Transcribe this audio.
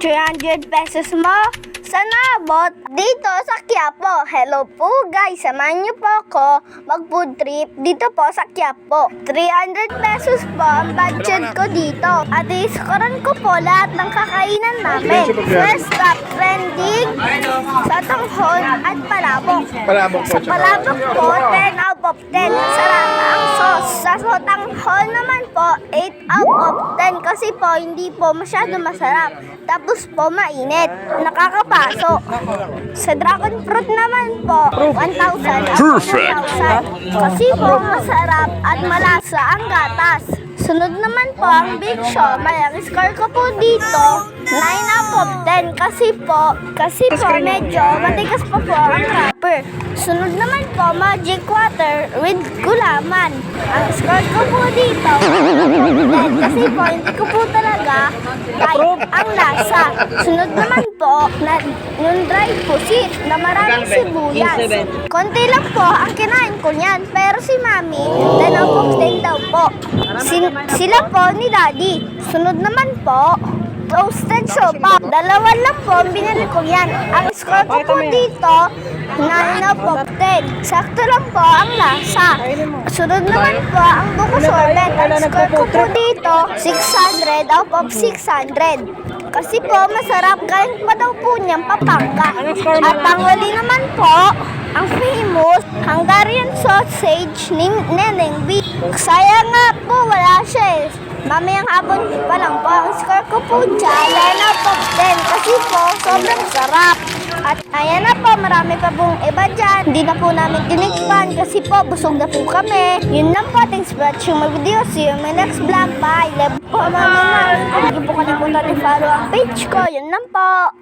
300 pesos mo? Saan naabot? Dito sa Quiapo. Hello po guys, samahan niyo po ako mag-food trip dito po sa Quiapo. 300 pesos po ang budget ko dito. At iskoran ko po lahat ng kakainan namin. First top trending, sa tanghon at palabok. Sa palabok po, 10 out of 10. Sarap ang sauce. Sa tanghon naman po, 8 out of 10 kasi po hindi po masyado masarap. Tapos po mainit. Nakakapaso. Sa dragon fruit naman po, 1,000 at 1,000. Kasi po masarap at malasa ang gatas. Sunod naman po ang Big Siomai. Ang score ko po dito, 9 out of 10. Kasi po medyo matigas pa po ang wrapper. Sunod naman po, Magic Water with gulaman. Ang score ko po dito, 10. Kasi po hindi ko po talaga like ang lasa. Sunod naman po, yung dry pusit na maraming sibuyas. Konti lang po ang kinain ko niyan. Pero si Mami, 10 out of 10 daw po. Sila po ni Daddy. Sunod naman po, toasted sopa. Dalawa lang po ang binili ko yan. Ang score ko po dito, 9 out of 10. Sakto lang po ang lasa. Sunod naman po ang buko sorbet. Ang score ko po dito, 600 out of 600. Kasi po masarap, galing pa daw po niyang Pampanga. At ang huli naman po, ang famous Hungarian sausage ni Neneng B. Sayang nga po, wala siya eh. Mamayang hapon pa lang po. Ang score ko po dyan, 9 out of 10. Kasi po, sobrang sarap. At ayan na po, marami pa pong iba dyan. Hindi na po namin tinikpan kasi po, busog na po kami. Yun lang po, thanks for watching my video. See you in my next vlog. Bye! Love po, mama. Hindi po kalimutan i-follow ang page ko. Yun lang po.